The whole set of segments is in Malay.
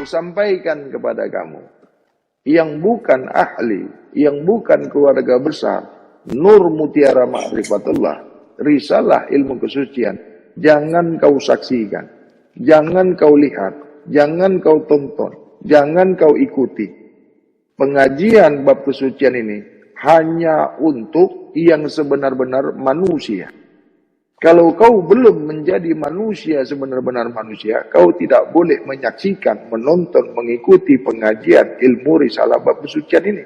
kusampaikan kepada kamu, yang bukan ahli, yang bukan keluarga besar, Nur Mutiara Ma'rifatullah, risalah ilmu kesucian, jangan kau saksikan, jangan kau lihat, jangan kau tonton, jangan kau ikuti. Pengajian bab kesucian ini hanya untuk yang sebenar-benar manusia. Kalau kau belum menjadi manusia sebenar-benar manusia, kau tidak boleh menyaksikan, menonton, mengikuti pengajian ilmu risalah bab kesucian ini.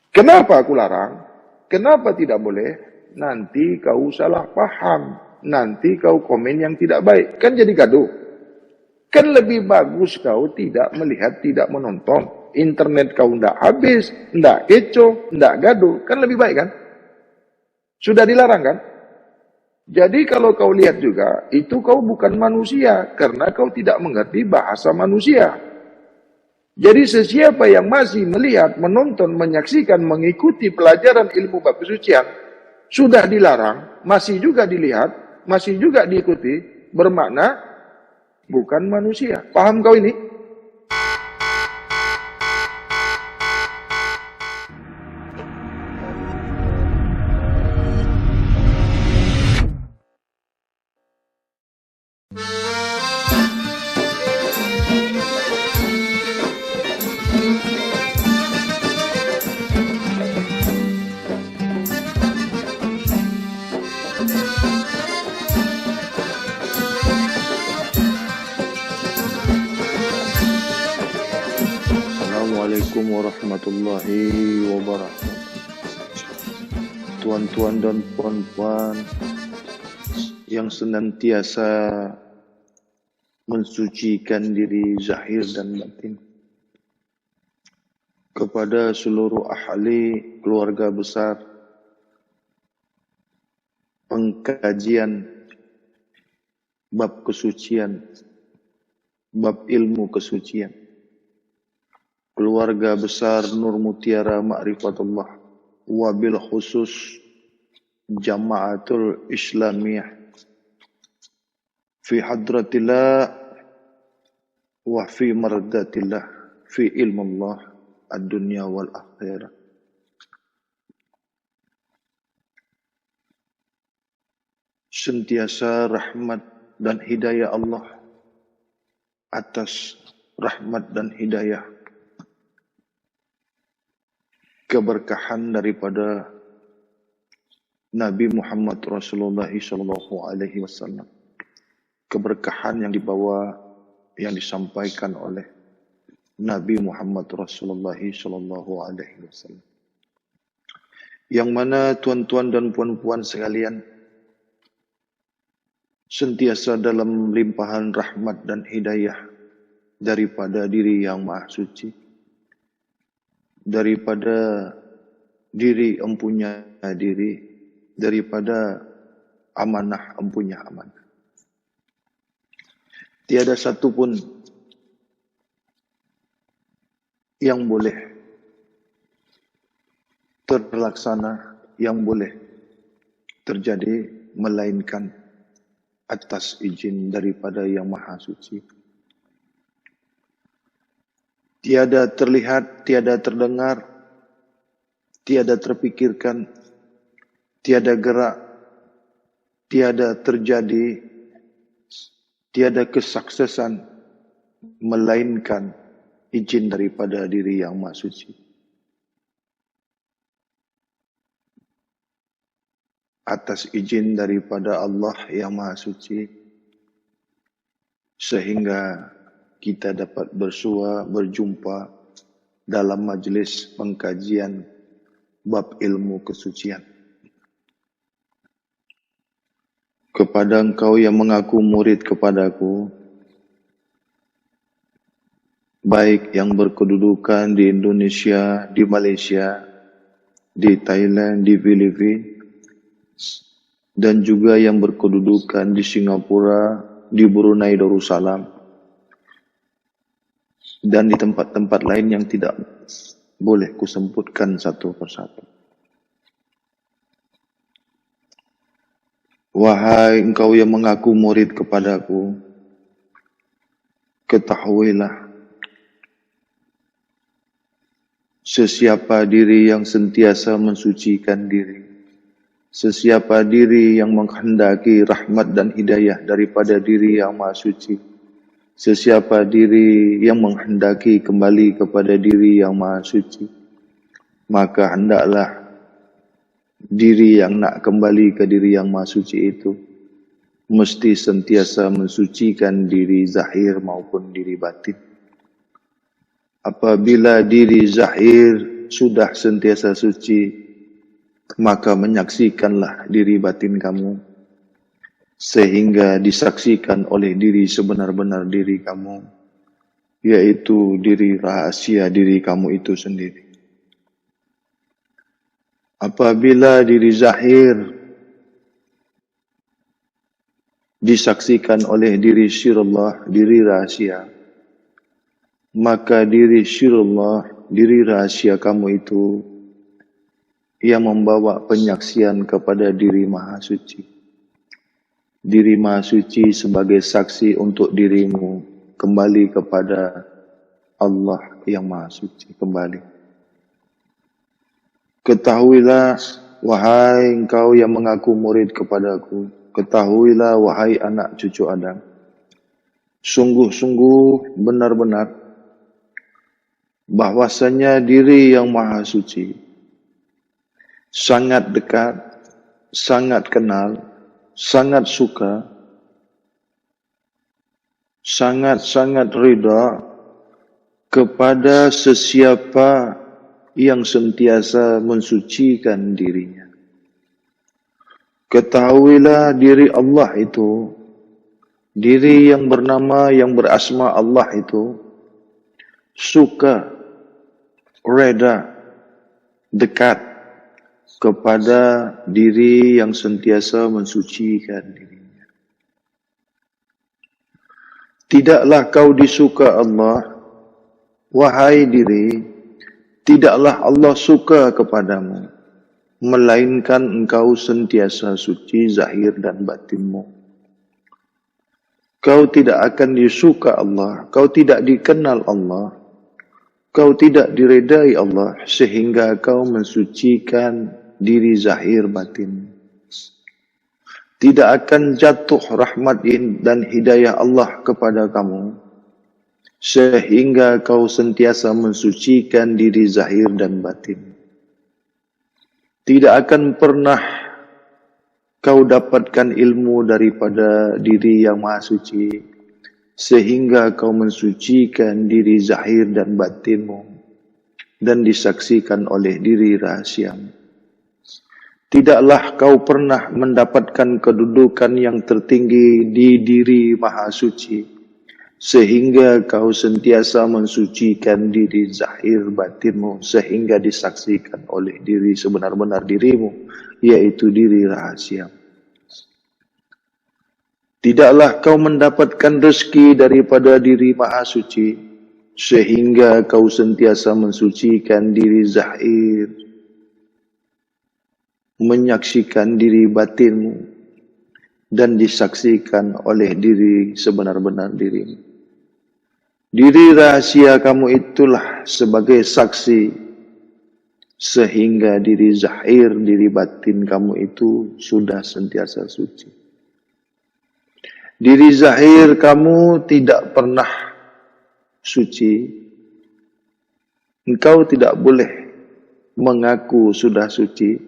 Kenapa aku larang? Kenapa tidak boleh? Nanti kau salah paham. Nanti kau komen yang tidak baik. Kan jadi gaduh. Kan lebih bagus kau tidak melihat, tidak menonton. Internet kau tidak habis, tidak kecoh, tidak gaduh. Kan lebih baik kan? Sudah dilarang kan? Jadi kalau kau lihat juga, itu kau bukan manusia, karena kau tidak mengerti bahasa manusia. Jadi sesiapa yang masih melihat, menonton, menyaksikan, mengikuti pelajaran ilmu bab kesucian, sudah dilarang, masih juga dilihat, masih juga diikuti, bermakna bukan manusia. Paham kau ini? Assalamualaikum warahmatullahi wabarakatuh. Tuan-tuan dan puan-puan yang senantiasa mensucikan diri zahir dan batin, kepada seluruh ahli keluarga besar pengkajian bab kesucian, bab ilmu kesucian, keluarga besar Nur Mutiara Ma'rifatullah, wabil khusus Jamaatul Islamiyah fi hadratillah wa fi mardatillah fi ilmullah ad-dunya wal akhirah. Sentiasa rahmat dan hidayah Allah atas rahmat dan hidayah, keberkahan daripada Nabi Muhammad Rasulullah SAW, keberkahan yang dibawa, yang disampaikan oleh Nabi Muhammad Rasulullah SAW, yang mana tuan-tuan dan puan-puan sekalian sentiasa dalam limpahan rahmat dan hidayah daripada diri yang maha suci, daripada diri empunya diri, daripada amanah empunya amanah. Tiada satu pun yang boleh terlaksana, yang boleh terjadi, melainkan atas izin daripada yang maha suci. Tiada terlihat, tiada terdengar, tiada terpikirkan, tiada gerak, tiada terjadi, tiada kesuksesan, melainkan izin daripada diri yang maha suci. Atas izin daripada Allah yang maha suci, sehingga kita dapat bersua, berjumpa dalam majlis pengkajian bab ilmu kesucian. Kepada engkau yang mengaku murid kepadaku, baik yang berkedudukan di Indonesia, di Malaysia, di Thailand, di Filipina, dan juga yang berkedudukan di Singapura, di Brunei Darussalam, dan di tempat-tempat lain yang tidak boleh kusebutkan satu persatu. Wahai engkau yang mengaku murid kepadaku, ketahuilah, sesiapa diri yang sentiasa mensucikan diri, sesiapa diri yang menghendaki rahmat dan hidayah daripada diri yang maha suci, sesiapa diri yang menghendaki kembali kepada diri yang maha suci, maka hendaklah diri yang nak kembali ke diri yang maha suci itu mesti sentiasa mensucikan diri zahir maupun diri batin. Apabila diri zahir sudah sentiasa suci, maka menyaksikanlah diri batin kamu, sehingga disaksikan oleh diri sebenar-benar diri kamu, yaitu diri rahasia diri kamu itu sendiri. Apabila diri zahir disaksikan oleh diri sirullah, diri rahasia, maka diri sirullah, diri rahasia kamu itu yang membawa penyaksian kepada diri maha suci. Diri maha suci sebagai saksi untuk dirimu kembali kepada Allah yang maha suci kembali. Ketahuilah, wahai engkau yang mengaku murid kepadaku, ketahuilah, wahai anak cucu Adam, sungguh-sungguh benar-benar bahwasanya diri yang maha suci sangat dekat, sangat kenal, sangat suka, sangat-sangat ridha kepada sesiapa yang sentiasa mensucikan dirinya. Ketahuilah diri Allah itu, diri yang bernama, yang berasma Allah itu, suka, reda, dekat kepada diri yang sentiasa mensucikan dirinya. Tidaklah kau disuka Allah, wahai diri, tidaklah Allah suka kepadamu, melainkan engkau sentiasa suci zahir dan batinmu. Kau tidak akan disuka Allah, kau tidak dikenal Allah, kau tidak diredai Allah, sehingga kau mensucikan diri zahir batin. Tidak akan jatuh rahmat dan hidayah Allah kepada kamu, sehingga kau sentiasa mensucikan diri zahir dan batin. Tidak akan pernah kau dapatkan ilmu daripada diri yang maha suci, sehingga kau mensucikan diri zahir dan batinmu, dan disaksikan oleh diri rahasiamu. Tidaklah kau pernah mendapatkan kedudukan yang tertinggi di diri maha suci, sehingga kau sentiasa mensucikan diri zahir batinmu, sehingga disaksikan oleh diri sebenar-benar dirimu, yaitu diri rahasia. Tidaklah kau mendapatkan rezeki daripada diri maha suci, sehingga kau sentiasa mensucikan diri zahir, menyaksikan diri batinmu, dan disaksikan oleh diri sebenar-benar dirimu. Diri rahasia kamu itulah sebagai saksi, sehingga diri zahir, diri batin kamu itu sudah sentiasa suci. Diri zahir kamu tidak pernah suci. Engkau tidak boleh mengaku sudah suci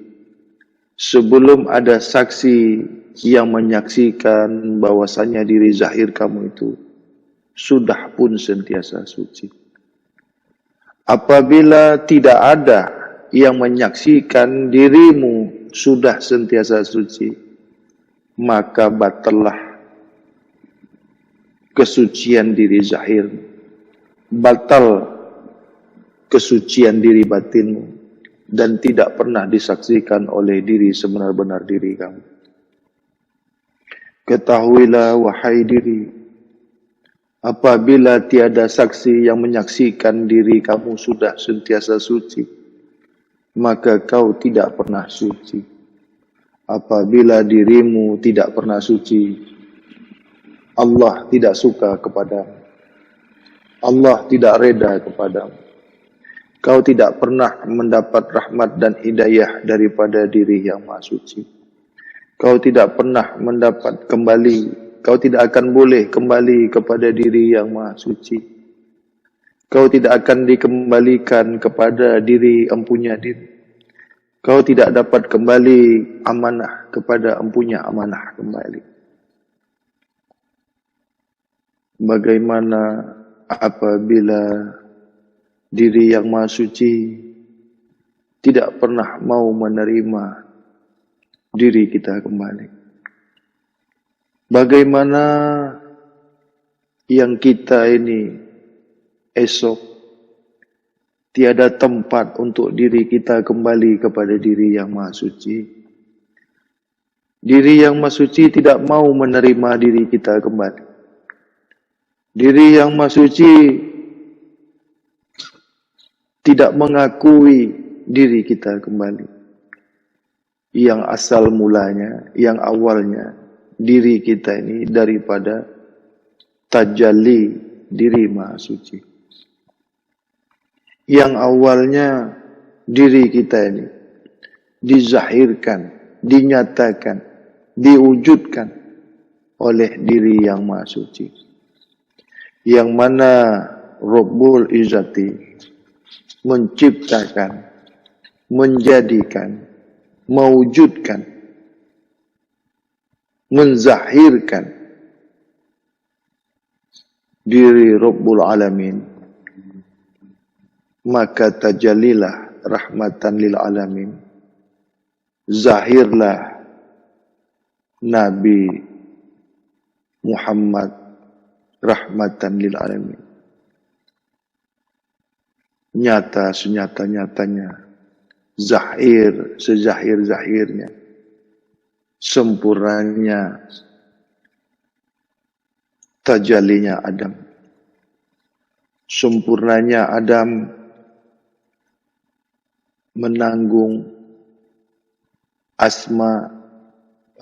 sebelum ada saksi yang menyaksikan bahwasanya diri zahir kamu itu sudah pun sentiasa suci. Apabila tidak ada yang menyaksikan dirimu sudah sentiasa suci, maka batallah kesucian diri zahir, batal kesucian diri batinmu, dan tidak pernah disaksikan oleh diri sebenar-benar diri kamu. Ketahuilah, wahai diri, apabila tiada saksi yang menyaksikan diri kamu sudah sentiasa suci, maka kau tidak pernah suci. Apabila dirimu tidak pernah suci, Allah tidak suka kepadamu. Allah tidak reda kepadamu. Kau tidak pernah mendapat rahmat dan hidayah daripada diri yang maha suci. Kau tidak pernah mendapat kembali, kau tidak akan boleh kembali kepada diri yang maha suci. Kau tidak akan dikembalikan kepada diri empunya diri. Kau tidak dapat kembali amanah kepada empunya amanah kembali. Bagaimana apabila diri yang maha suci tidak pernah mau menerima diri kita kembali? Bagaimana yang kita ini esok tiada tempat untuk diri kita kembali kepada diri yang maha suci? Diri yang maha suci tidak mau menerima diri kita kembali. Diri yang maha suci tidak mengakui diri kita kembali. Yang asal mulanya, yang awalnya, diri kita ini daripada tajalli diri maha suci. Yang awalnya diri kita ini dizahirkan, dinyatakan, diwujudkan oleh diri yang maha suci. Yang mana Rabbul Izzati menciptakan, menjadikan, mewujudkan, menzahirkan diri Rabbul Alamin, maka tajallilah rahmatan lil alamin, zahirlah Nabi Muhammad rahmatan lil alamin. Nyata senyata-nyatanya, zahir sezahir-zahirnya, sempurnanya tajallinya Adam. Sempurnanya Adam menanggung asma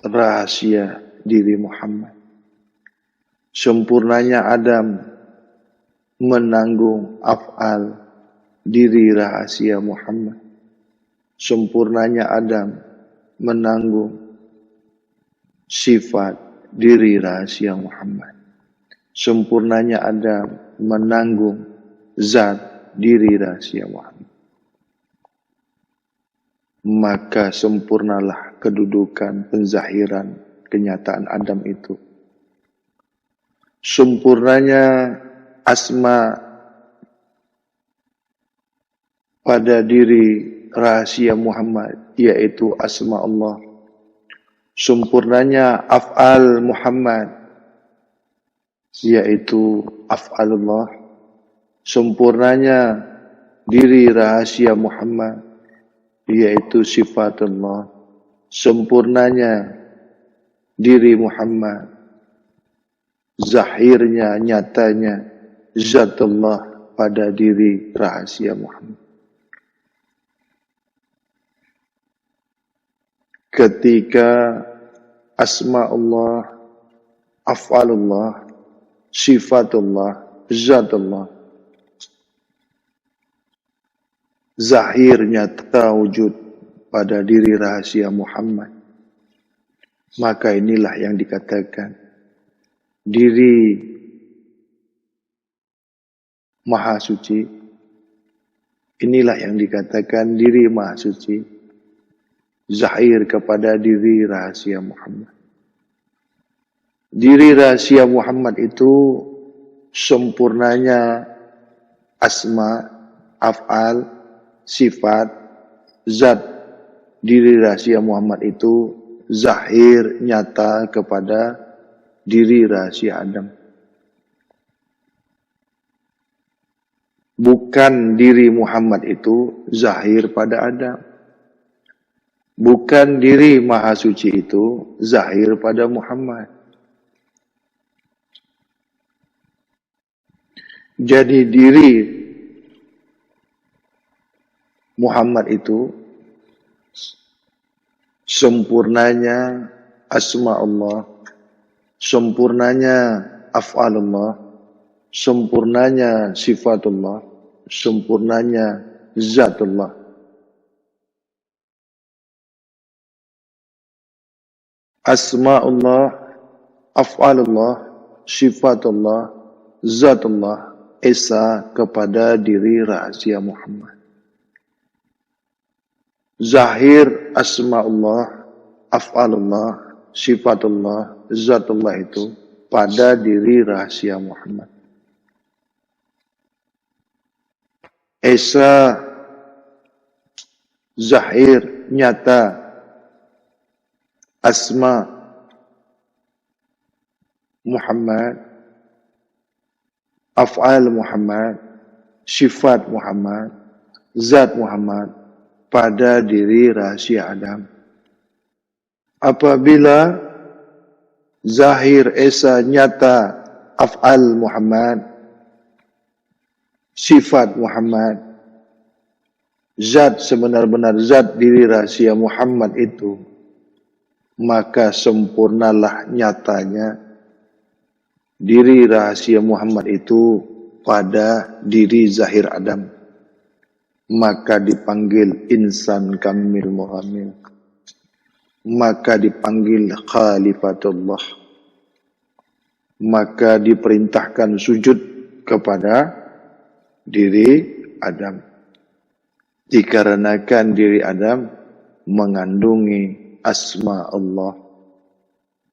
rahasia diri Muhammad. Sempurnanya Adam menanggung af'al diri rahasia Muhammad. Sempurnanya Adam menanggung sifat diri rahasia Muhammad. Sempurnanya Adam menanggung zat diri rahasia Muhammad. Maka sempurnalah kedudukan penzahiran kenyataan Adam itu. Sempurnanya asma pada diri rahasia Muhammad, yaitu asma Allah. Sempurnanya af'al Muhammad, yaitu af'alullah. Sempurnanya diri rahasia Muhammad, yaitu sifatullah. Sempurnanya diri Muhammad, zahirnya, nyatanya zatullah pada diri rahasia Muhammad. Ketika asma Allah, af'alullah, sifatullah, zatullah zahir nyata wujud pada diri rahasia Muhammad, maka inilah yang dikatakan diri maha suci. Inilah yang dikatakan diri maha suci, zahir kepada diri rahasia Muhammad. Diri rahasia Muhammad itu sempurnanya asma, af'al, sifat, zat. Diri rahasia Muhammad itu zahir nyata kepada diri rahasia Adam. Bukan diri Muhammad itu zahir pada Adam. Bukan diri maha suci itu zahir pada Muhammad. Jadi diri Muhammad itu sempurnanya asma Allah, sempurnanya af'alullah, sempurnanya sifatullah, sempurnanya zatullah. Asma'ullah, af'alullah, sifatullah, zatullah, esa kepada diri rahasia Muhammad. Zahir asma'ullah, af'alullah, sifatullah, zatullah itu pada diri rahasia Muhammad. Esa zahir nyata asma Muhammad, af'al Muhammad, sifat Muhammad, zat Muhammad pada diri rahasia Adam. Apabila zahir esa nyata af'al Muhammad, sifat Muhammad, zat sebenar-benar zat diri rahasia Muhammad itu, maka sempurnalah nyatanya diri rahasia Muhammad itu pada diri zahir Adam. Maka dipanggil insan kamil muhamil. Maka dipanggil khalifatullah. Maka diperintahkan sujud kepada diri Adam. Dikarenakan diri Adam mengandungi asma Allah,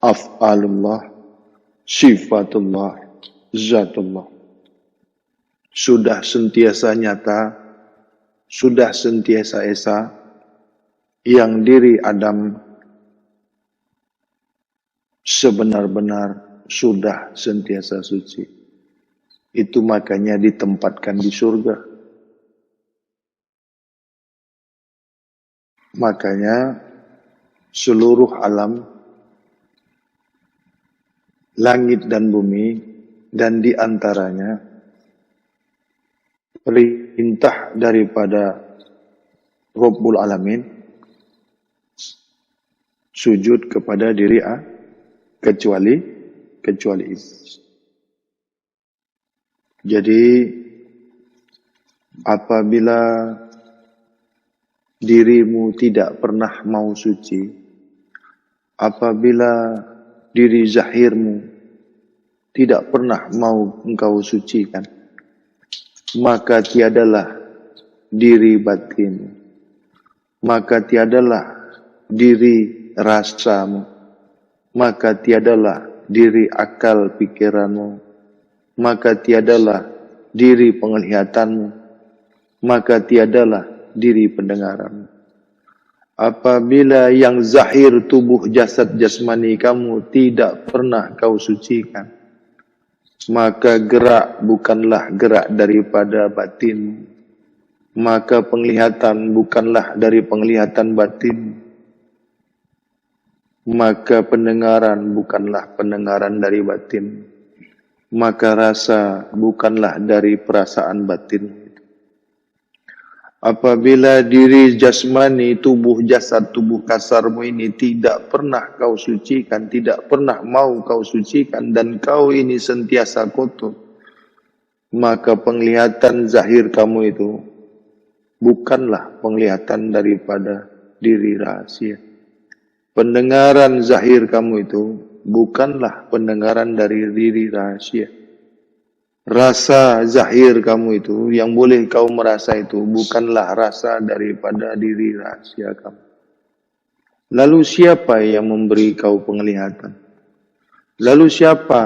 af'alullah, sifatullah, zatullah. Sudah sentiasa nyata, sudah sentiasa esa, yang diri Adam sebenar-benar sudah sentiasa suci. Itu makanya ditempatkan di surga. Makanya seluruh alam, langit dan bumi, dan di antaranya perintah daripada Rabbul Alamin sujud kepada diri kecuali iblis. Jadi apabila dirimu tidak pernah mau suci, apabila diri zahirmu tidak pernah mau engkau sucikan, maka tiadalah diri batin, maka tiadalah diri rasamu, maka tiadalah diri akal pikiranmu, maka tiadalah diri penglihatanmu, maka tiadalah diri pendengaranmu. Apabila yang zahir tubuh jasad jasmani kamu tidak pernah kau sucikan, maka gerak bukanlah gerak daripada batin, maka penglihatan bukanlah dari penglihatan batin, maka pendengaran bukanlah pendengaran dari batin, maka rasa bukanlah dari perasaan batin. Apabila diri jasmani, tubuh jasad, tubuh kasarmu ini tidak pernah kau sucikan, tidak pernah mau kau sucikan, dan kau ini sentiasa kotor, maka penglihatan zahir kamu itu bukanlah penglihatan daripada diri rahasia. Pendengaran zahir kamu itu bukanlah pendengaran dari diri rahasia. Rasa zahir kamu itu, yang boleh kau merasa itu, bukanlah rasa daripada diri rahasia kamu. Lalu siapa yang memberi kau penglihatan? Lalu siapa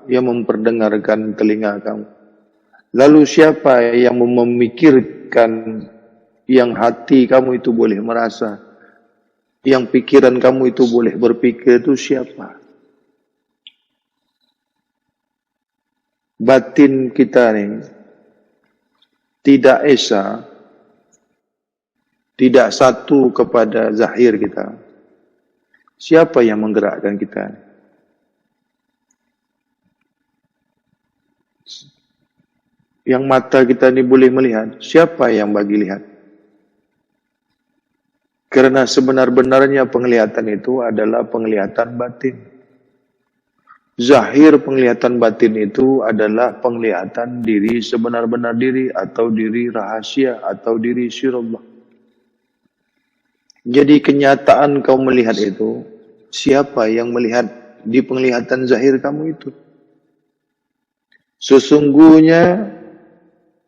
yang memperdengarkan telinga kamu? Lalu siapa yang memikirkan yang hati kamu itu boleh merasa? Yang pikiran kamu itu boleh berpikir, itu siapa? Batin kita ini tidak esa, tidak satu kepada zahir kita. Siapa yang menggerakkan kita? Yang mata kita ini boleh melihat, siapa yang bagi lihat? Karena sebenar-benarnya penglihatan itu adalah penglihatan batin. Zahir penglihatan batin itu adalah penglihatan diri sebenar-benar diri atau diri rahasia atau diri sirullah. Jadi kenyataan kau melihat itu, siapa yang melihat di penglihatan zahir kamu itu? Sesungguhnya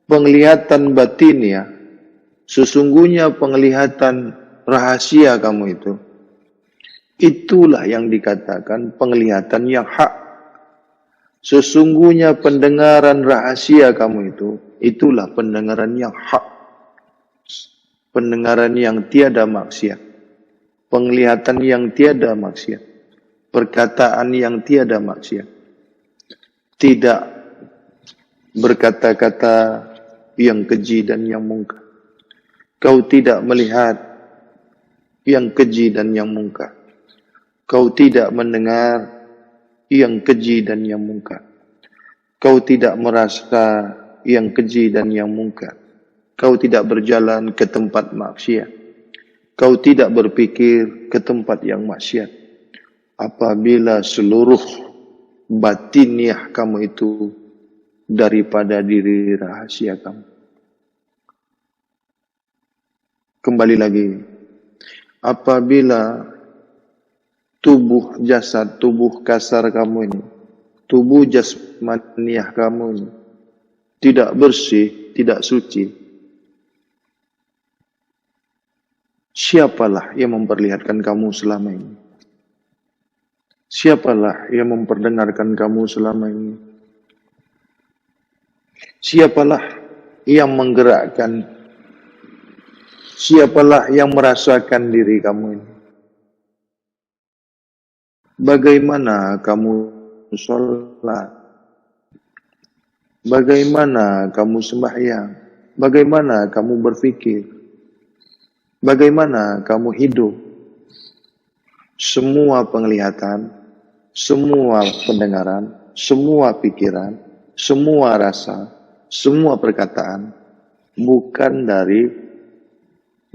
penglihatan batin ya, sesungguhnya penglihatan rahasia kamu itu, itulah yang dikatakan penglihatan yang hak. Sesungguhnya pendengaran rahasia kamu itu, itulah pendengaran yang hak. Pendengaran yang tiada maksiat. Penglihatan yang tiada maksiat. Perkataan yang tiada maksiat. Tidak berkata-kata yang keji dan yang mungkar. Kau tidak melihat yang keji dan yang mungkar. Kau tidak mendengar yang keji dan yang mungkar. Kau tidak merasa yang keji dan yang mungkar. Kau tidak berjalan ke tempat maksiat. Kau tidak berpikir ke tempat yang maksiat. Apabila seluruh batiniah kamu itu daripada diri rahasia kamu. Kembali lagi. Apabila tubuh jasad, tubuh kasar kamu ini, tubuh jasmaniah kamu ini tidak bersih, tidak suci, siapalah yang memperlihatkan kamu selama ini? Siapalah yang memperdengarkan kamu selama ini? Siapalah yang menggerakkan? Siapalah yang merasakan diri kamu ini? Bagaimana kamu sholat? Bagaimana kamu sembahyang? Bagaimana kamu berfikir? Bagaimana kamu hidup? Semua penglihatan, semua pendengaran, semua pikiran, semua rasa, semua perkataan bukan dari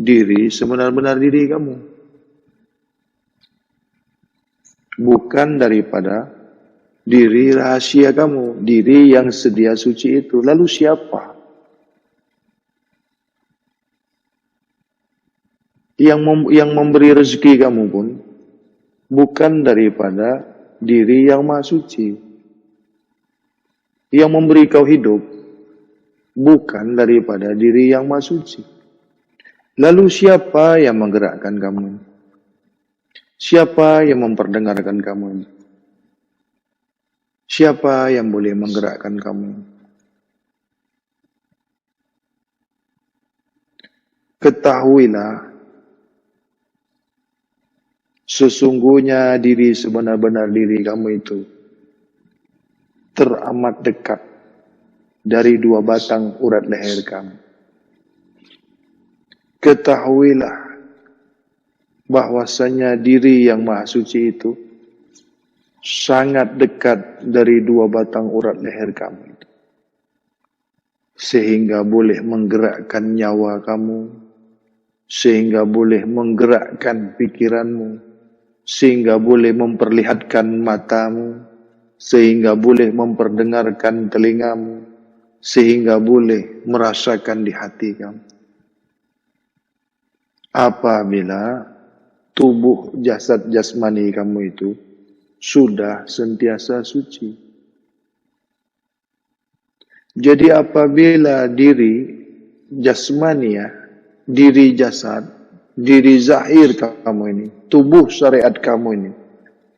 diri sebenar-benar diri kamu. Bukan daripada diri rahasia kamu, diri yang sedia suci itu. Lalu siapa yang memberi rezeki kamu pun bukan daripada diri yang maha suci. Yang memberi kau hidup bukan daripada diri yang maha suci. Lalu siapa yang menggerakkan kamu? Siapa yang memperdengarkan kamu? Siapa yang boleh menggerakkan kamu? Ketahuilah, sesungguhnya diri sebenar-benar diri kamu itu teramat dekat dari dua batang urat leher kamu. Ketahuilah bahwasanya diri yang maha suci itu sangat dekat dari dua batang urat leher kamu itu. Sehingga boleh menggerakkan nyawa kamu, sehingga boleh menggerakkan pikiranmu, sehingga boleh memperlihatkan matamu, sehingga boleh memperdengarkan telingamu, sehingga boleh merasakan di hati kamu. Apabila tubuh jasad jasmani kamu itu sudah sentiasa suci. Jadi apabila diri jasmania, diri jasad, diri zahir kamu ini, tubuh syariat kamu ini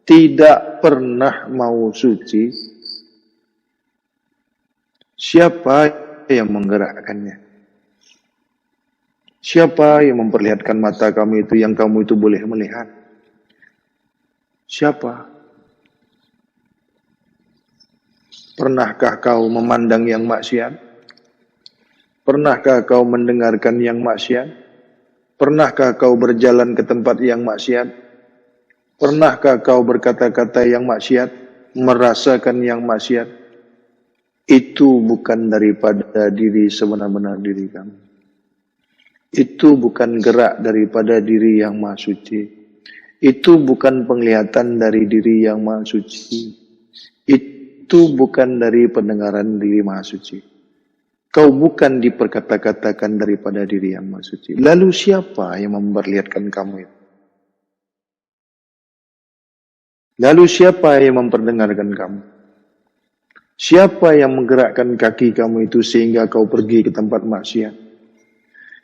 tidak pernah mau suci, siapa yang menggerakkannya? Siapa yang memperlihatkan mata kamu itu yang kamu itu boleh melihat? Siapa? Pernahkah kau memandang yang maksiat? Pernahkah kau mendengarkan yang maksiat? Pernahkah kau berjalan ke tempat yang maksiat? Pernahkah kau berkata-kata yang maksiat? Merasakan yang maksiat? Itu bukan daripada diri sebenar-benar diri kamu. Itu bukan gerak daripada diri yang maha suci. Itu bukan penglihatan dari diri yang maha suci. itu bukan dari pendengaran diri Maha Suci. Kau bukan diperkata-katakan daripada diri yang Maha Suci. Lalu siapa yang memperlihatkan kamu itu? Lalu siapa yang memperdengarkan kamu? Siapa yang menggerakkan kaki kamu itu sehingga kau pergi ke tempat maksiat?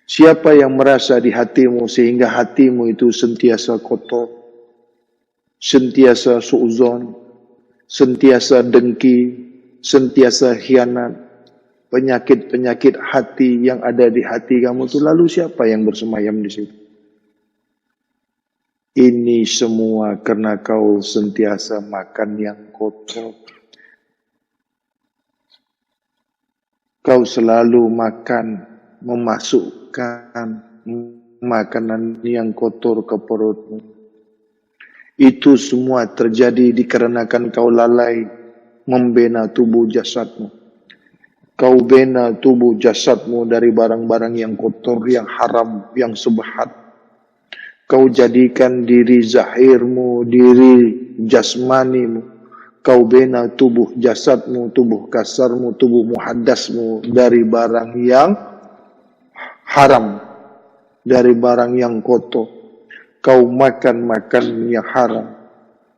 Siapa yang merasa di hatimu sehingga hatimu itu sentiasa kotor, sentiasa suuzon, sentiasa dengki, sentiasa khianat, penyakit-penyakit hati yang ada di hati kamu itu, lalu siapa yang bersemayam di situ? Ini semua karena kau sentiasa makan yang kotor. Kau selalu makan, memasukkan makanan yang kotor ke perutmu. Itu semua terjadi dikarenakan kau lalai membina tubuh jasadmu. Kau bina tubuh jasadmu dari barang-barang yang kotor, yang haram, yang subhat. Kau jadikan diri zahirmu, diri jasmanimu. Kau bina tubuh jasadmu, tubuh kasarmu, tubuh muhaddasmu dari barang yang haram, dari barang yang kotor. Kau makan makanan yang haram.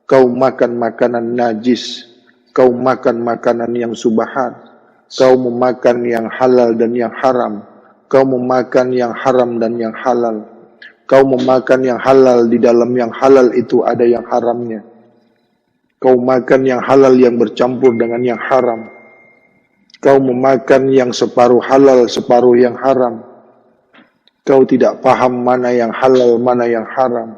Kau makan makanan najis. Kau makan makanan yang subhat. Kau memakan yang halal dan yang haram. Kau memakan yang haram dan yang halal. Kau memakan yang halal, di dalam yang halal itu ada yang haramnya. Kau makan yang halal yang bercampur dengan yang haram. Kau memakan yang separuh halal, separuh yang haram. Kau tidak paham mana yang halal, mana yang haram.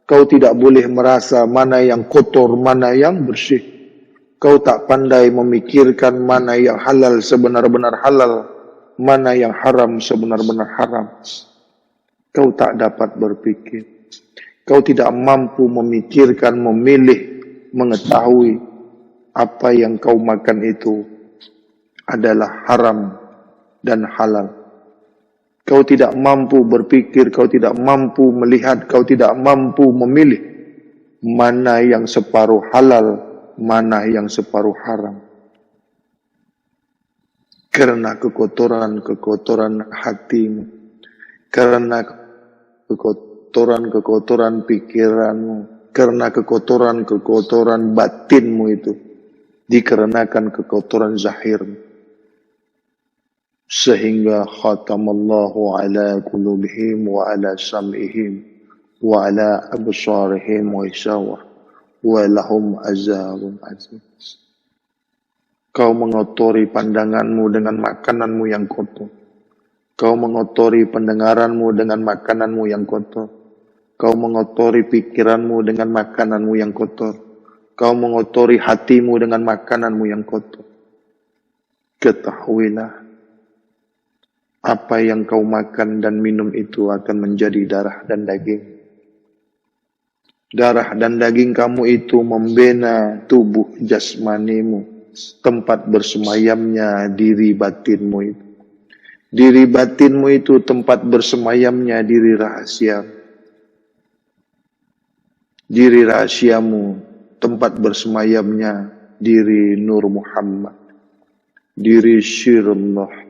Kau tidak boleh merasa mana yang kotor, mana yang bersih. Kau tak pandai memikirkan mana yang halal sebenar-benar halal, mana yang haram sebenar-benar haram. Kau tak dapat berpikir. Kau tidak mampu memikirkan, memilih, mengetahui apa yang kau makan itu adalah haram dan halal. Kau tidak mampu berpikir, kau tidak mampu melihat, kau tidak mampu memilih mana yang separuh halal, mana yang separuh haram. Karena kekotoran-kekotoran hatimu, karena kekotoran-kekotoran pikiranmu, karena kekotoran-kekotoran batinmu itu, dikarenakan kekotoran zahirmu. Sehingga khatamallahu ala qulubihim wa ala sam'ihim wa ala absarihim wa isawah wa lahum azabun azim. Kau mengotori pandanganmu dengan makananmu yang kotor. Kau mengotori pendengaranmu dengan makananmu yang kotor. Kau mengotori pikiranmu dengan makananmu yang kotor. Kau mengotori hatimu dengan makananmu yang kotor. Ketahuilah, apa yang kau makan dan minum itu akan menjadi darah dan daging. Darah dan daging kamu itu membina tubuh jasmanimu, tempat bersemayamnya diri batinmu itu. Diri batinmu itu tempat bersemayamnya diri rahasia. Diri rahasiamu tempat bersemayamnya diri Nur Muhammad, diri Syirullah.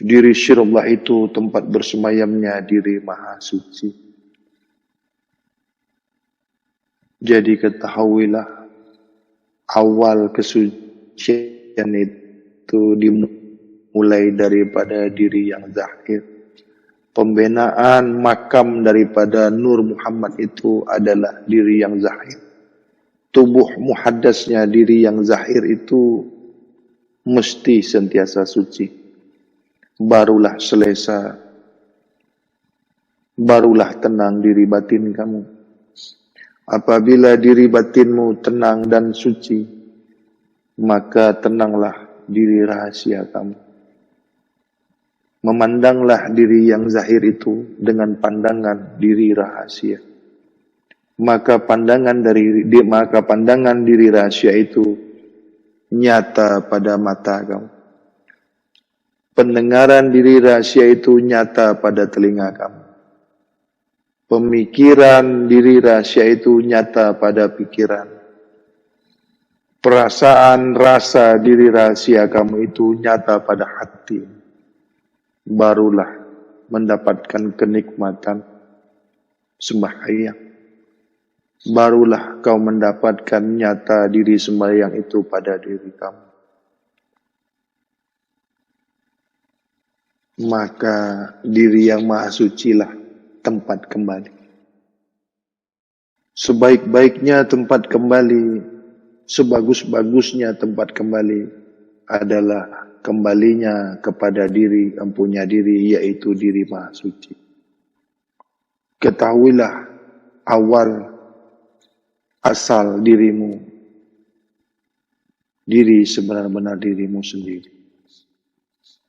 Diri Syirullah itu tempat bersemayamnya diri Maha Suci. Jadi ketahuilah, awal kesucian itu dimulai daripada diri yang zahir. Pembinaan makam daripada Nur Muhammad itu adalah diri yang zahir. Tubuh muhaddasnya diri yang zahir itu mesti sentiasa suci. Barulah selesa, barulah tenang diri batin kamu. Apabila diri batinmu tenang dan suci, maka tenanglah diri rahasia kamu. Memandanglah diri yang zahir itu dengan pandangan diri rahasia. Maka pandangan diri rahasia itu nyata pada mata kamu. Pendengaran diri rahasia itu nyata pada telinga kamu. Pemikiran diri rahasia itu nyata pada pikiran. perasaan rasa diri rahasia kamu itu nyata pada hati, barulah mendapatkan kenikmatan sembahyang. Barulah kau mendapatkan nyata diri sembahyang itu pada diri kamu. Maka diri yang maha suci lah tempat kembali. Sebaik-baiknya tempat kembali, sebagus-bagusnya tempat kembali adalah kembalinya kepada diri yang punya diri, yaitu diri maha suci. Ketahuilah awal asal dirimu, diri sebenar-benar dirimu sendiri.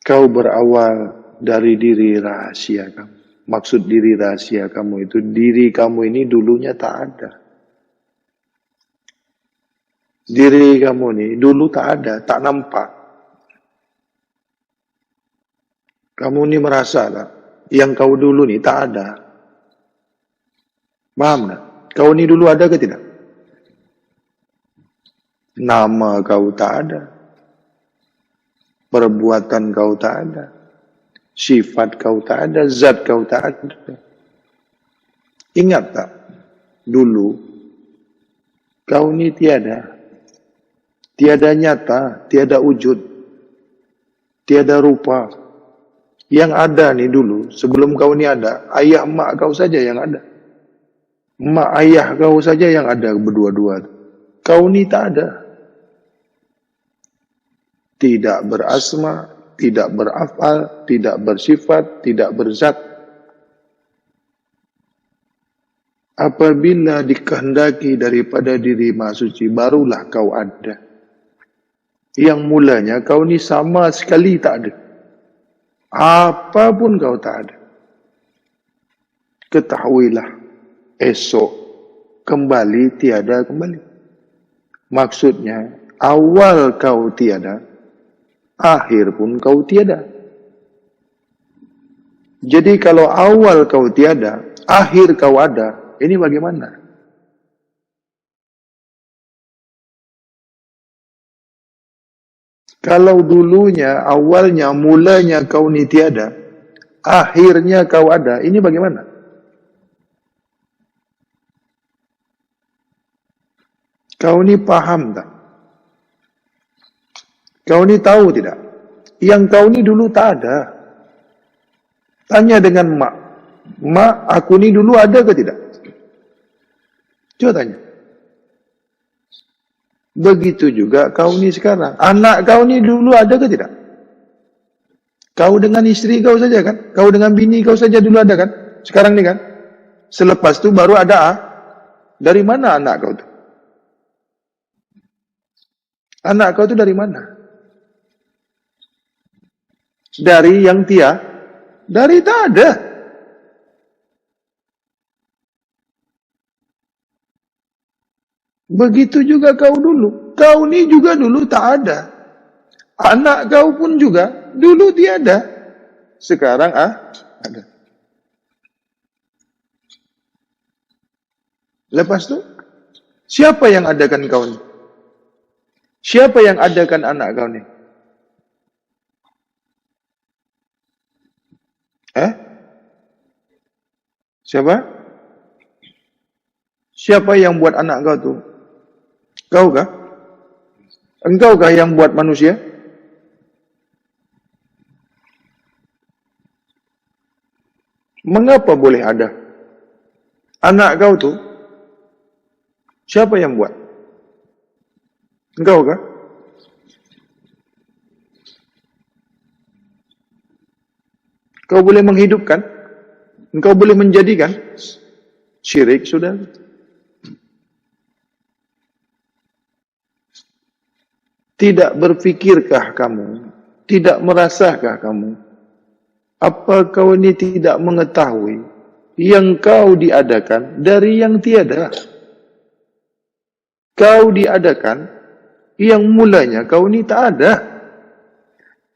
Kau berawal dari diri rahasia kamu. Maksud diri rahasia kamu itu, diri kamu ini dulunya tak ada. Diri kamu ini dulu tak ada, tak nampak. Kamu ini merasa lah, yang kau dulu ini tak ada. Paham tak? Kau ini dulu ada ke tidak? Nama kau tak ada. Perbuatan kau tak ada. Sifat kau tak ada, zat kau tak ada. Ingat tak? Dulu, kau ini tiada. Tiada nyata, tiada wujud. Tiada rupa. Yang ada nih dulu, sebelum kau ini ada, ayah emak kau saja yang ada. Emak ayah kau saja yang ada berdua-dua. Kau ini tak ada. Tidak berasma, tidak berafal, tidak bersifat, tidak berzat. Apabila dikehendaki daripada diri maha suci, barulah kau ada. Yang mulanya kau ni sama sekali tak ada. Apapun kau tak ada. Ketahuilah, esok kembali tiada kembali. Maksudnya, awal kau tiada, akhir pun kau tiada. Jadi kalau awal kau tiada, akhir kau ada, ini bagaimana? Kalau dulunya, awalnya, mulanya kau ni tiada, akhirnya kau ada, ini bagaimana? Kau ni paham tak? Kau ni tahu tidak? Yang kau ni dulu tak ada. Tanya dengan mak. Mak, aku ni dulu ada ke tidak? Coba tanya. Begitu juga kau ni sekarang. Anak kau ni dulu ada ke tidak? Kau dengan istri kau saja kan? Kau dengan bini kau saja dulu ada kan? Sekarang ni kan? Selepas tu baru ada Dari mana anak kau tu? Anak kau tu dari mana? Dari yang dari tak ada. Begitu juga kau dulu. Kau ni juga dulu tak ada. Anak kau pun juga dulu tiada. Sekarang ada. Lepas tu, siapa yang adakan kau ni? Siapa yang adakan anak kau ni? Siapa? Siapa yang buat anak kau tu? Kau kah? Engkau kah yang buat manusia? Mengapa boleh ada? Anak kau tu, siapa yang buat? Engkau kah? Kau boleh menghidupkan? Engkau boleh menjadikan? Syirik sudah. Tidak berfikirkah kamu? Tidak merasakah kamu? Apa kau ini tidak mengetahui yang kau diadakan dari yang tiada? Kau diadakan yang mulanya kau ini tak ada.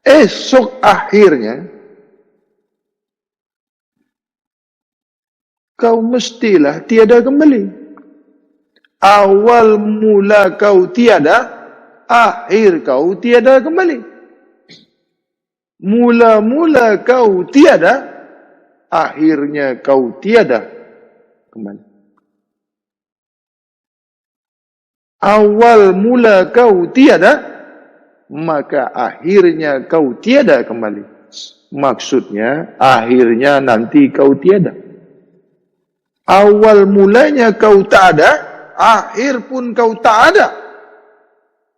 Esok akhirnya kau mestilah tiada kembali. Awal mula kau tiada, akhir kau tiada kembali. Mula-mula kau tiada, akhirnya kau tiada kembali. Awal mula kau tiada, maka akhirnya kau tiada kembali. Maksudnya, akhirnya nanti kau tiada. Awal mulanya kau tak ada, akhir pun kau tak ada.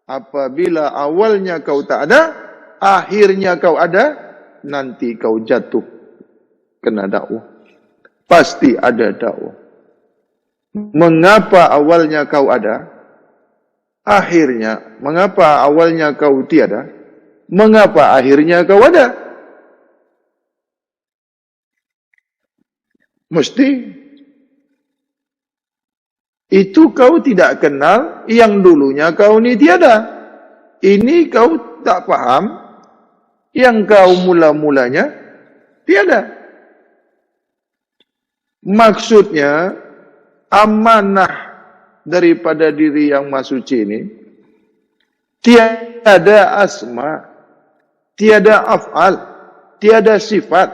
Apabila awalnya kau tak ada, akhirnya kau ada, nanti kau jatuh kena dakwah. Pasti ada dakwah. Mengapa awalnya kau ada? Akhirnya, mengapa awalnya kau tiada? Mengapa akhirnya kau ada? Mesti. Itu kau tidak kenal, yang dulunya kau ni tiada. Ini kau tak paham, yang kau mula-mulanya tiada. Maksudnya, amanah daripada diri yang masuci ini, tiada asma, tiada af'al, tiada sifat,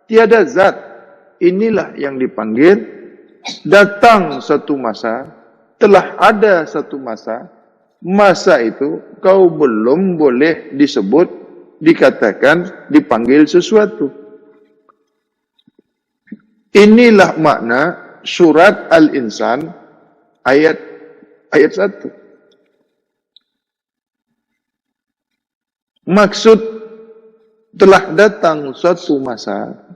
tiada zat. Inilah yang dipanggil datang satu masa, telah ada satu masa, masa itu kau belum boleh disebut, dikatakan, dipanggil sesuatu. Inilah makna surat Al-Insan ayat 1. Maksud telah datang suatu masa,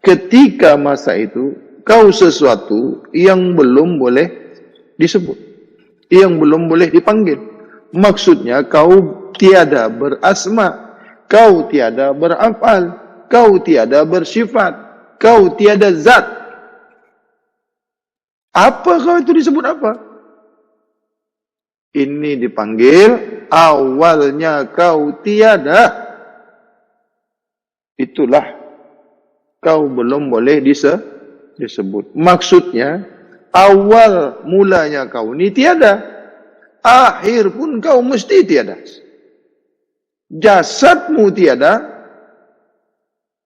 ketika masa itu kau sesuatu yang belum boleh disebut, yang belum boleh dipanggil. Maksudnya kau tiada berasma, kau tiada berafal, kau tiada bersifat, kau tiada zat. Apa kau itu disebut apa? Ini dipanggil awalnya kau tiada. Itulah kau belum boleh disebut. Maksudnya, awal mulanya kau ni tiada, akhir pun kau mesti tiada. Jasadmu tiada,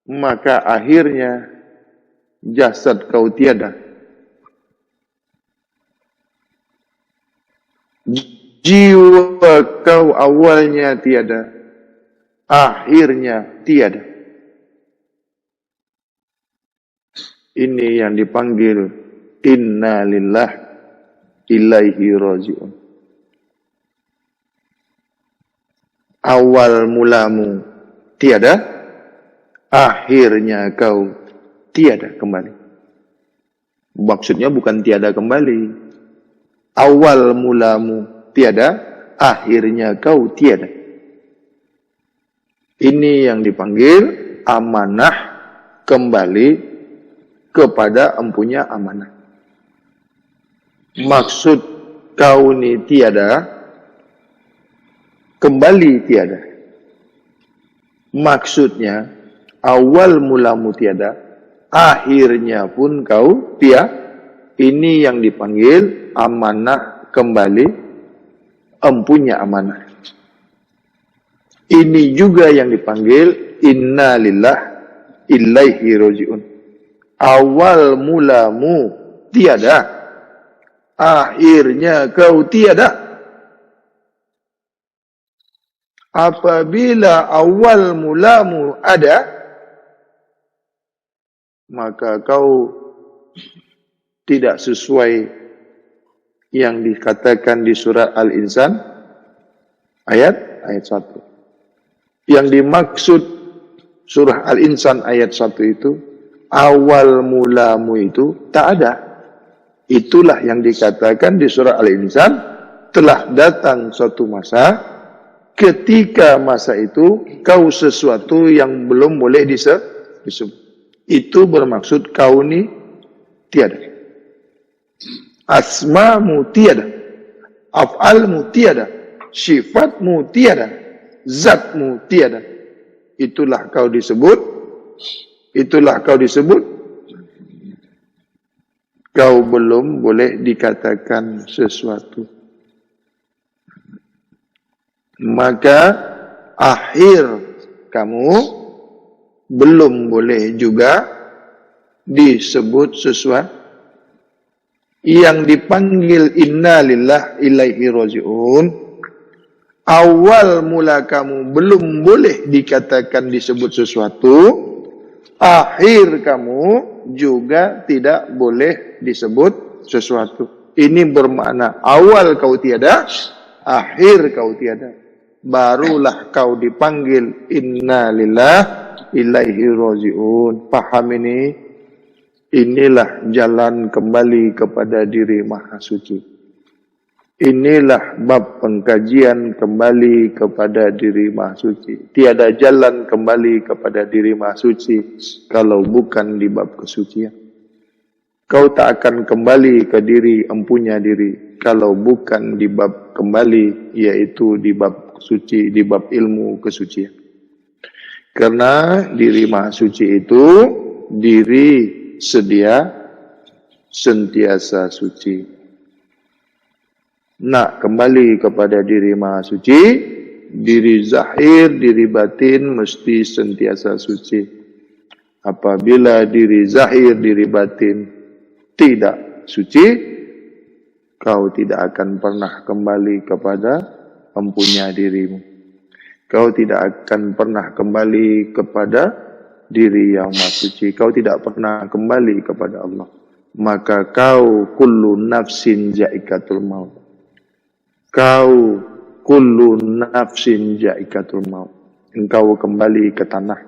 maka akhirnya jasad kau tiada. Jiwa kau awalnya tiada, akhirnya tiada. Ini yang dipanggil inna lillah ilaihi raji'un. Awal mulamu tiada, akhirnya kau tiada kembali. Maksudnya bukan tiada kembali. Awal mulamu tiada, akhirnya kau tiada. Ini yang dipanggil amanah kembali kepada empunya amanah. Maksud kau ni tiada, kembali tiada. Maksudnya awal mulamu tiada, akhirnya pun kau tiada. Ini yang dipanggil amanah kembali empunya amanah. Ini juga yang dipanggil inna lillah ilaihi raji'un. Awal mulamu tiada, akhirnya kau tiada. Apabila awal mulamu ada, maka kau tidak sesuai yang dikatakan di surat Al-Insan ayat 1. Yang dimaksud surah Al-Insan ayat 1 itu, awal mulamu itu tak ada. Itulah yang dikatakan di surah Al-Insan, telah datang suatu masa, ketika masa itu kau sesuatu yang belum boleh disebut. Itu bermaksud kau ni tiada. Asmamu tiada, af'almu tiada, sifatmu tiada, zatmu tiada. Itulah kau disebut. Itulah kau disebut. Kau belum boleh dikatakan sesuatu. Maka akhir kamu belum boleh juga disebut sesuatu. Yang dipanggil inna lillah ilaihi raji'un, awal mula kamu belum boleh dikatakan disebut sesuatu, akhir kamu juga tidak boleh disebut sesuatu. Ini bermakna awal kau tiada, akhir kau tiada. Barulah kau dipanggil inna lillah ilaihi raji'un. Paham ini? Inilah jalan kembali kepada diri Maha Suci. Inilah bab pengkajian kembali kepada diri Maha Suci. Tiada jalan kembali kepada diri Maha Suci kalau bukan di bab kesucian. Kau tak akan kembali ke diri empunya diri kalau bukan di bab kembali, yaitu di bab suci, di bab ilmu kesucian. Karena diri Maha Suci itu diri sedia sentiasa suci. Nak kembali kepada diri Maha Suci, diri zahir, diri batin mesti sentiasa suci. Apabila diri zahir, diri batin tidak suci, kau tidak akan pernah kembali kepada empunya dirimu. Kau tidak akan pernah kembali kepada diri yang Maha Suci. Kau tidak pernah kembali kepada Allah. Maka kau kullu nafsin ja'ikatul maut. Kau kullu nafsin ja'ikatul maut. Engkau kembali ke tanah.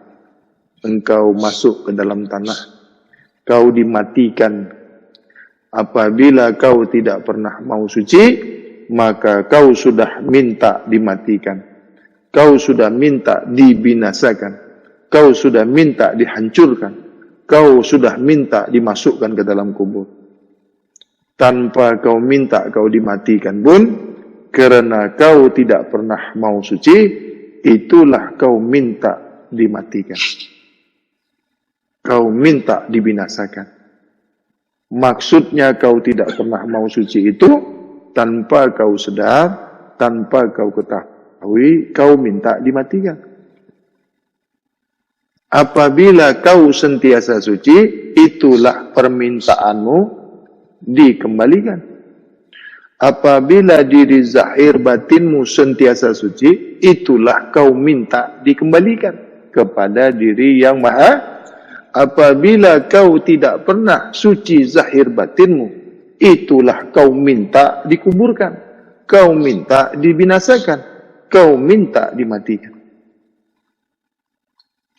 Engkau masuk ke dalam tanah. Kau dimatikan. Apabila kau tidak pernah mau suci, maka kau sudah minta dimatikan. Kau sudah minta dibinasakan. Kau sudah minta dihancurkan. Kau sudah minta dimasukkan ke dalam kubur. Tanpa kau minta kau dimatikan pun, kerana kau tidak pernah mau suci, itulah kau minta dimatikan. Kau minta dibinasakan. Maksudnya kau tidak pernah mau suci itu, tanpa kau sedar, tanpa kau ketahui, kau minta dimatikan. Apabila kau sentiasa suci, itulah permintaanmu dikembalikan. Apabila diri zahir batinmu sentiasa suci, itulah kau minta dikembalikan kepada diri yang maha. Apabila kau tidak pernah suci zahir batinmu, itulah kau minta dikuburkan. Kau minta dibinasakan. Kau minta dimatikan.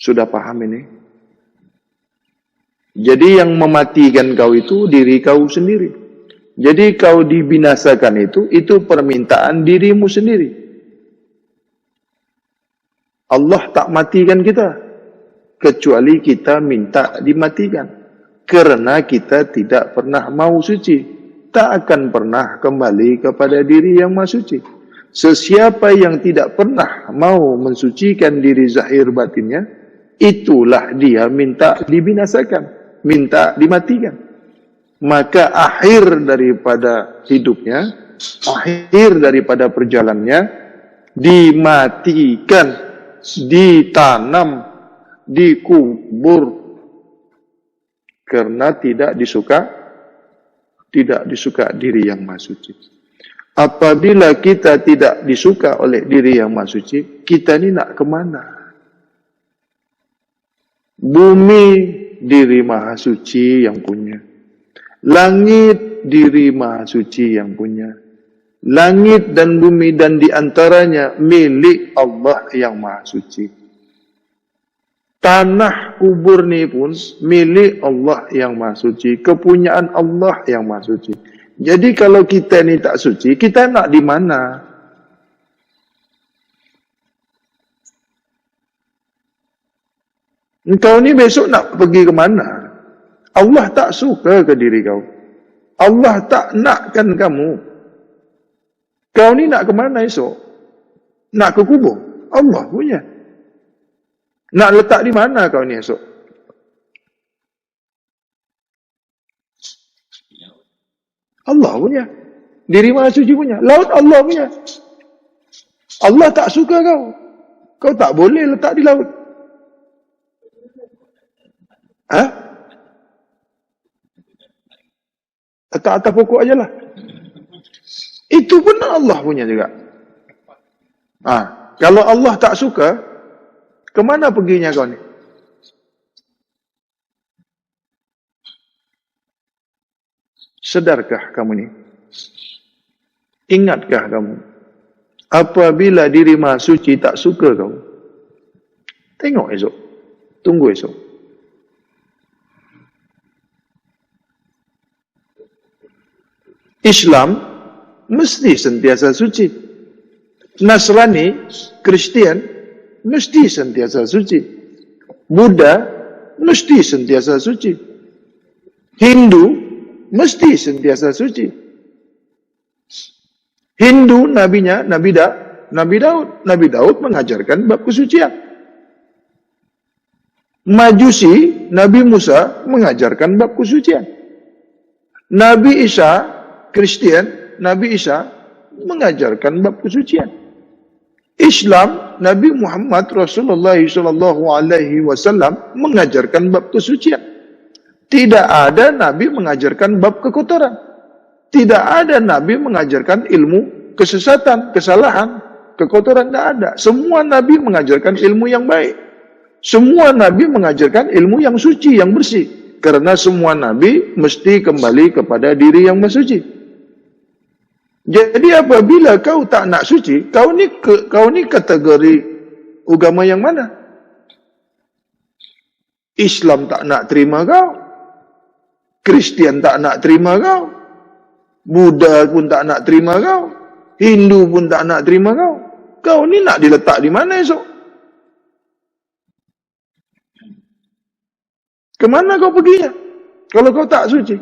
Sudah paham ini? Jadi yang mematikan kau itu diri kau sendiri. Jadi kau dibinasakan itu permintaan dirimu sendiri. Allah tak matikan kita, kecuali kita minta dimatikan. Kerana kita tidak pernah mau suci, tak akan pernah kembali kepada diri yang maha suci. Sesiapa yang tidak pernah mau mensucikan diri zahir batinnya, itulah dia minta dibinasakan, minta dimatikan. Maka akhir daripada hidupnya, akhir daripada perjalanannya, dimatikan, ditanam, dikubur, karena tidak disuka diri yang maha suci. Apabila kita tidak disuka oleh diri yang maha suci, kita ni nak kemana? Bumi diri maha suci yang punya. Langit diri maha suci yang punya. Langit dan bumi dan diantaranya milik Allah yang maha suci. Tanah kubur ni pun milik Allah yang maha suci. Kepunyaan Allah yang maha suci. Jadi kalau kita ni tak suci, kita nak di mana? Engkau ni besok nak pergi ke mana? Allah tak suka ke diri kau. Allah tak nakkan kamu. Kau ni nak ke mana esok? Nak ke kubur? Allah punya. Nak letak di mana kau ni esok? Allah punya. Diri maha suci punya. Laut Allah punya. Allah tak suka kau. Kau tak boleh letak di laut. Ha? Letak atas pokok aja lah. Itu pun Allah punya juga. Kalau Allah tak suka, kemana perginya kau ni? Sedarkah kamu ni? Ingatkah kamu? Apabila diri Maha Suci tak suka kau, tengok esok. Tunggu esok. Islam mesti sentiasa suci. Nasrani, Kristian mesti sentiasa suci. Buddha mesti sentiasa suci. Hindu mesti sentiasa suci. Hindu nabinya Nabi Daud. Nabi Daud mengajarkan bab kesucian. Majusi Nabi Musa mengajarkan bab kesucian. Nabi Isa, Kristian, Nabi Isa mengajarkan bab kesucian. Islam, Nabi Muhammad Rasulullah SAW mengajarkan bab kesucian. Tidak ada Nabi mengajarkan bab kekotoran. Tidak ada Nabi mengajarkan ilmu kesesatan, kesalahan, kekotoran. Tidak ada. Semua Nabi mengajarkan ilmu yang baik. Semua Nabi mengajarkan ilmu yang suci, yang bersih. Karena semua Nabi mesti kembali kepada diri yang suci. Jadi apabila kau tak nak suci, kau ni kategori agama yang mana? Islam tak nak terima kau. Kristian tak nak terima kau. Buddha pun tak nak terima kau. Hindu pun tak nak terima kau. Kau ni nak diletak di mana esok? Kemana kau perginya? Kalau kau tak suci?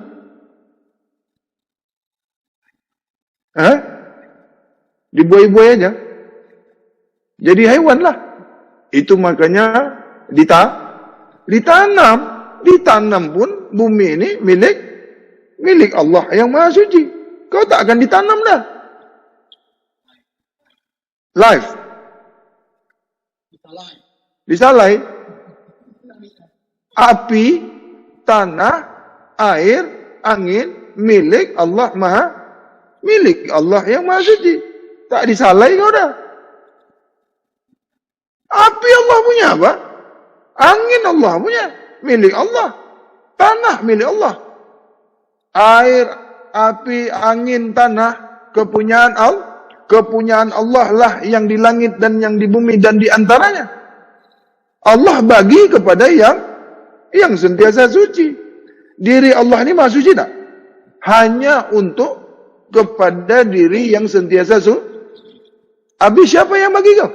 Dibuai-buai aja. Jadi haiwan lah. Itu makanya ditanam. Ditanam pun bumi ini milik Allah yang Maha Suci. Kau tak akan ditanam dah. Life. Disalai. Api, tanah, air, angin milik Allah milik Allah yang Maha Suci. Tak disalai kau dah. Api Allah punya apa? Angin Allah punya. Milik Allah. Tanah milik Allah. Air, api, angin, tanah kepunyaan Allah. Kepunyaan Allah lah yang di langit dan yang di bumi dan di antaranya. Allah bagi kepada yang sentiasa suci. Diri Allah ni Maha Suci tak? Hanya untuk kepada diri yang sentiasa suci. Habis siapa yang bagi kau?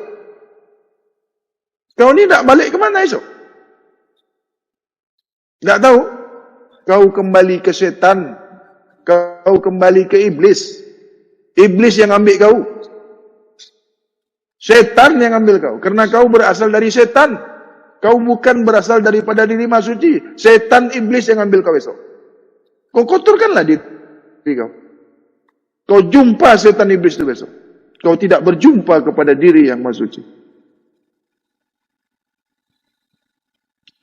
Kau ni nak balik ke mana esok? Tak tahu? Kau kembali ke setan. Kau kembali ke iblis. Iblis yang ambil kau. Setan yang ambil kau. Kerana kau berasal dari setan. Kau bukan berasal daripada diri Maha Suci. Setan iblis yang ambil kau esok. Kau kotorkanlah diri kau. Kau jumpa setan iblis itu besok. Kau tidak berjumpa kepada diri yang Maha Suci.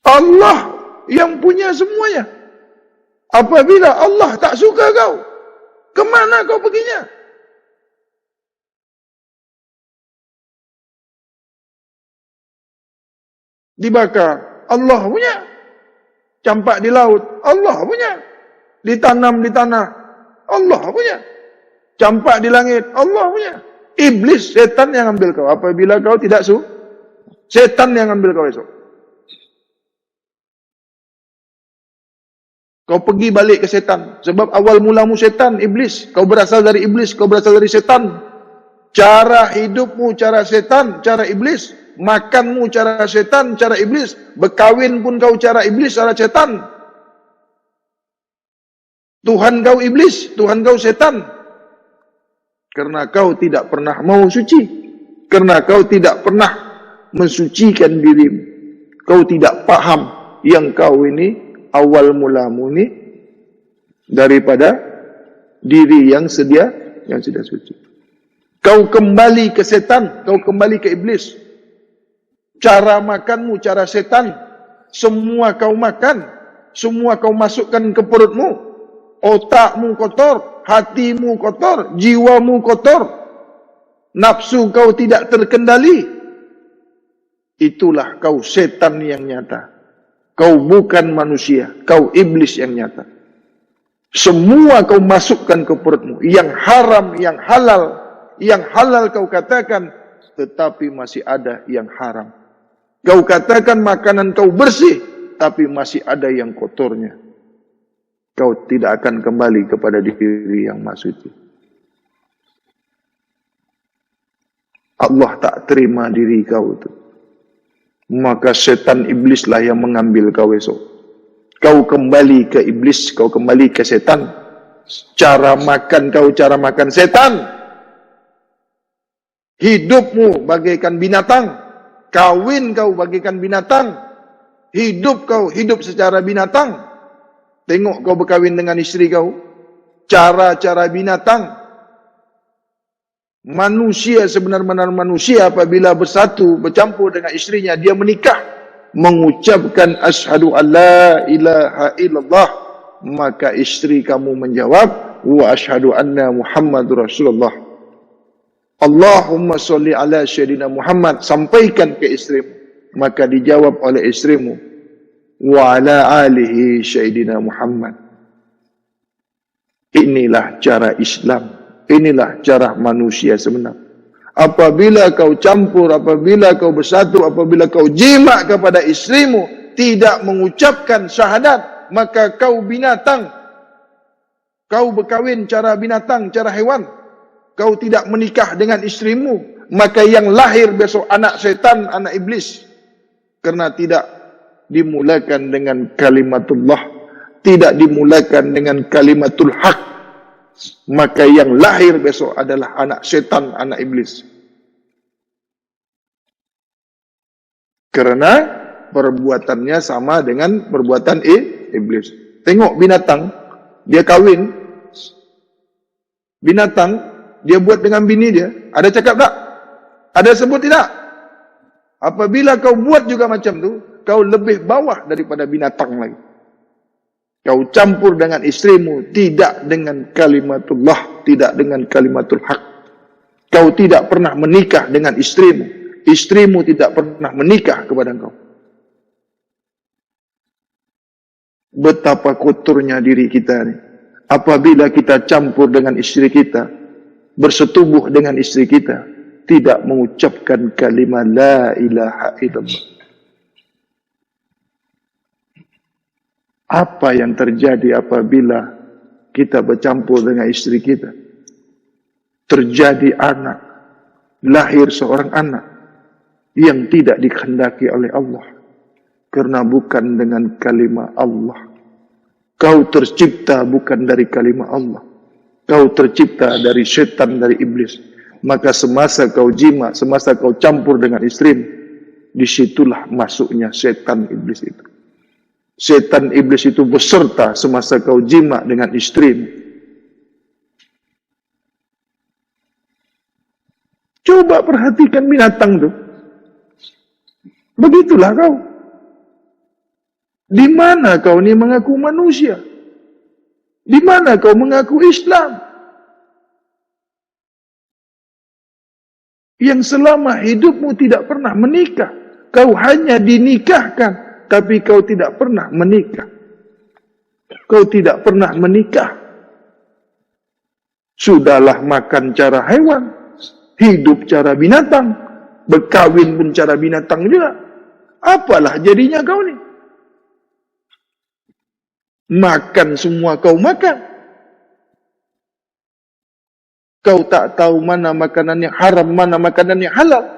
Allah yang punya semuanya. Apabila Allah tak suka kau, kemana kau perginya? Dibakar, Allah punya. Campak di laut, Allah punya. Ditanam di tanah, Allah punya. Campak di langit, Allah punya. Iblis, setan yang ambil kau. Apabila kau tidak setan yang ambil kau esok. Kau pergi balik ke setan. Sebab awal mulamu setan, iblis. Kau berasal dari iblis, kau berasal dari setan. Cara hidupmu, cara setan, cara iblis. Makanmu, cara setan, cara iblis. Berkawin pun kau cara iblis, cara setan. Tuhan kau iblis, Tuhan kau setan. Karena kau tidak pernah mau suci. Karena kau tidak pernah mensucikan dirimu. Kau tidak paham yang kau ini awal mulamu ini daripada diri yang sudah suci. Kau kembali ke setan, kau kembali ke iblis. Cara makanmu, cara setan. Semua kau makan, semua kau masukkan ke perutmu. Otakmu kotor, hatimu kotor, jiwamu kotor. Nafsu kau tidak terkendali. Itulah kau setan yang nyata. Kau bukan manusia, kau iblis yang nyata. Semua kau masukkan ke perutmu. Yang haram, yang halal kau katakan, tetapi masih ada yang haram. Kau katakan makanan kau bersih, tapi masih ada yang kotornya. Kau tidak akan kembali kepada diri yang maha suci. Allah tak terima diri kau itu. Maka setan iblislah yang mengambil kau esok. Kau kembali ke iblis, kau kembali ke setan. Cara makan kau, cara makan setan. Hidupmu bagaikan binatang. Kawin kau bagaikan binatang. Hidup kau hidup secara binatang. Tengok kau berkawin dengan istri kau. Cara-cara binatang. Manusia sebenar-benar manusia apabila bersatu, bercampur dengan istrinya, dia menikah. Mengucapkan asyhadu an la ilaha illallah. Maka istri kamu menjawab, wa asyhadu anna Muhammadur Rasulullah. Allahumma sholli ala Sayyidina Muhammad. Sampaikan ke istrimu. Maka dijawab oleh istrimu, wa ala alihi Sayyidina Muhammad. Inilah cara Islam. Inilah cara manusia sebenar. Apabila kau campur, apabila kau bersatu, apabila kau jima kepada istrimu, tidak mengucapkan syahadat, maka kau binatang. Kau berkawin cara binatang, cara hewan. Kau tidak menikah dengan istrimu, maka yang lahir besok anak setan, anak iblis. Karena tidak dimulakan dengan kalimatullah, tidak dimulakan dengan kalimatul haq, maka yang lahir besok adalah anak setan, anak iblis. Karena perbuatannya sama dengan perbuatan iblis. Tengok binatang, dia kawin. Binatang, dia buat dengan bini dia. Ada cakap tak? Ada sebut tidak? Apabila kau buat juga macam tu, kau lebih bawah daripada binatang lagi. Kau campur dengan istrimu, tidak dengan kalimatullah, tidak dengan kalimatul haq. Kau tidak pernah menikah dengan istrimu. Istrimu tidak pernah menikah kepada kau. Betapa kotornya diri kita ni. Apabila kita campur dengan istri kita, bersetubuh dengan istri kita, tidak mengucapkan kalimat la ilaha illallah. Apa yang terjadi apabila kita bercampur dengan istri kita? Terjadi anak, lahir seorang anak yang tidak dikehendaki oleh Allah, karena bukan dengan kalimat Allah. Kau tercipta bukan dari kalimat Allah. Kau tercipta dari setan, dari iblis. Maka semasa kau jima, semasa kau campur dengan istrimu, disitulah masuknya setan iblis itu. Setan iblis itu beserta semasa kau jima dengan istrimu. Coba perhatikan binatang tu. Begitulah kau. Di mana kau ni mengaku manusia? Di mana kau mengaku Islam? Yang selama hidupmu tidak pernah menikah. Kau hanya dinikahkan, tapi kau tidak pernah menikah. Kau tidak pernah menikah. Sudahlah makan cara hewan, hidup cara binatang, berkawin pun cara binatang juga. Apalah jadinya kau ni? Makan semua kau makan. Kau tak tahu mana makanan yang haram, mana makanan yang halal.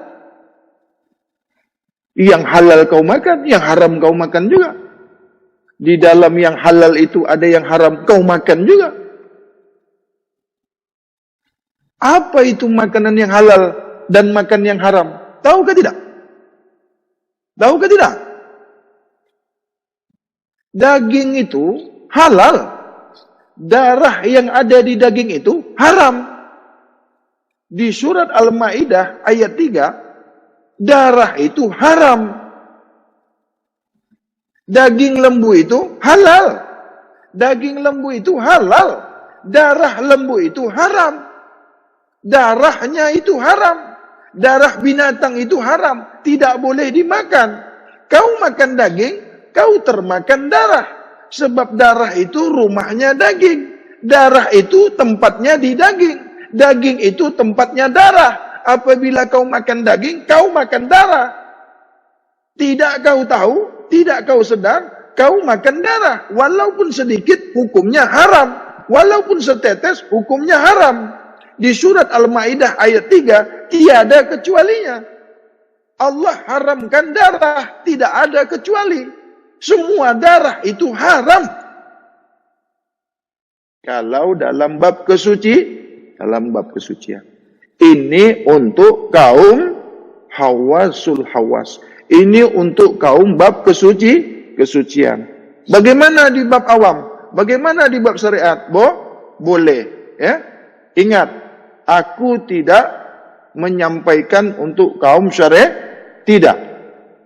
Yang halal kau makan, yang haram kau makan juga. Di dalam yang halal itu ada yang haram kau makan juga. Apa itu makanan yang halal dan makan yang haram? Tahu ke tidak? Tahu ke tidak? Daging itu halal. Darah yang ada di daging itu haram. Di surat Al-Maidah ayat 3, darah itu haram. Daging lembu itu halal. Daging lembu itu halal. Darah lembu itu haram. Darahnya itu haram. Darah binatang itu haram. Tidak boleh dimakan. Kau makan daging, kau termakan darah. Sebab darah itu rumahnya daging. Darah itu tempatnya di daging. Daging itu tempatnya darah. Apabila kau makan daging, kau makan darah. Tidak kau tahu, tidak kau sedar, kau makan darah. Walaupun sedikit, hukumnya haram. Walaupun setetes, hukumnya haram. Di surat Al-Maidah ayat 3, tiada kecualinya. Allah haramkan darah, tidak ada kecuali. Semua darah itu haram. Kalau dalam bab kesucian. Ini untuk kaum hawasul hawas. Ini untuk kaum bab kesucian. Bagaimana di bab awam? Bagaimana di bab syariat? Boleh. Ya? Ingat, aku tidak menyampaikan untuk kaum syariat. Tidak.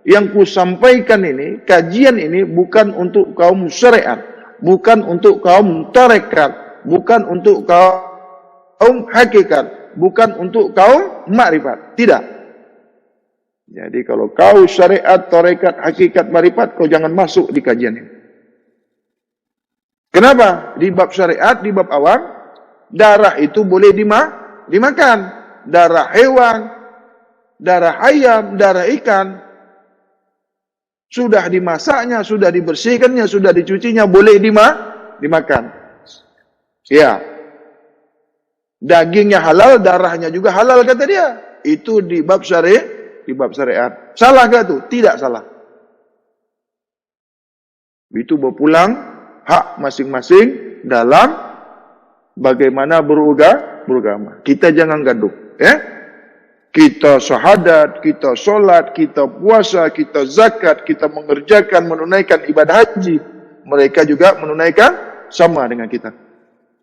Yang ku sampaikan ini, kajian ini bukan untuk kaum syariat. Bukan untuk kaum tarekat. Bukan untuk kaum hakikat. Bukan untuk kaum makrifat. Tidak. Jadi kalau kau syariat, tarekat, hakikat, makrifat, kau jangan masuk di kajian ini. Kenapa? Di bab syariat, di bab awam, darah itu boleh dimakan. Darah hewan, darah ayam, darah ikan. Sudah dimasaknya, sudah dibersihkannya, sudah dicucinya, boleh dimakan. Ya. Dagingnya halal, darahnya juga halal kata dia. Itu di bab syariat. Di bab syariat. Salah ke itu? Tidak salah. Itu berpulang hak masing-masing dalam bagaimana beragama. Kita jangan gaduh. Ya? Kita syahadat, kita solat, kita puasa, kita zakat, kita mengerjakan, menunaikan ibadah haji. Mereka juga menunaikan sama dengan kita.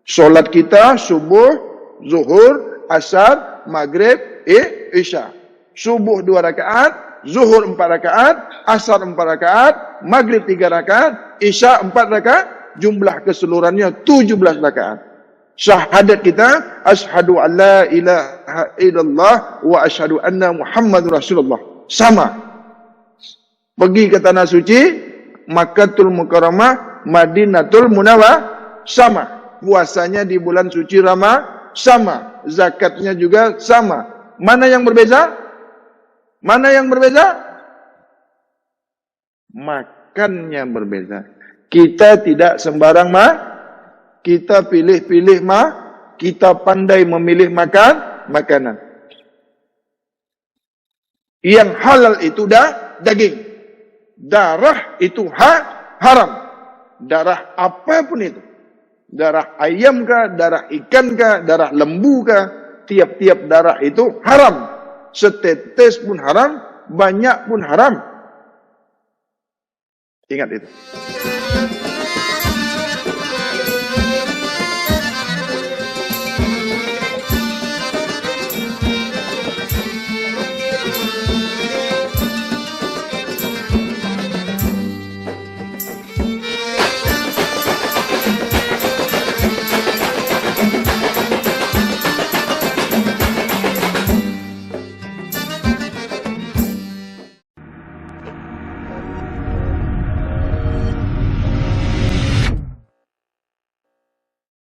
Solat kita subuh, zuhur, asar, maghrib, isya. Subuh 2 rakaat, zuhur 4 rakaat, asar 4 rakaat, maghrib 3 rakaat, isya 4 rakaat, jumlah keseluruhannya 17 rakaat. Syahadat kita, asyhadu an la ilaha illallah wa asyhadu anna Muhammadur Rasulullah. Sama. Pergi ke tanah suci, Makkatul Mukarramah, Madinatul Munawwarah, sama. Puasanya di bulan suci Ramadan, sama. Zakatnya juga sama. Mana yang berbeza? Mana yang berbeza? Makannya berbeza. Kita tidak sembarang kita pilih-pilih kita pandai memilih makanan. Yang halal itu daging. Darah itu haram. Darah apapun itu. Darah ayam kah, darah ikan kah, darah lembu kah, tiap-tiap darah itu haram. Setetes pun haram, banyak pun haram. Ingat itu.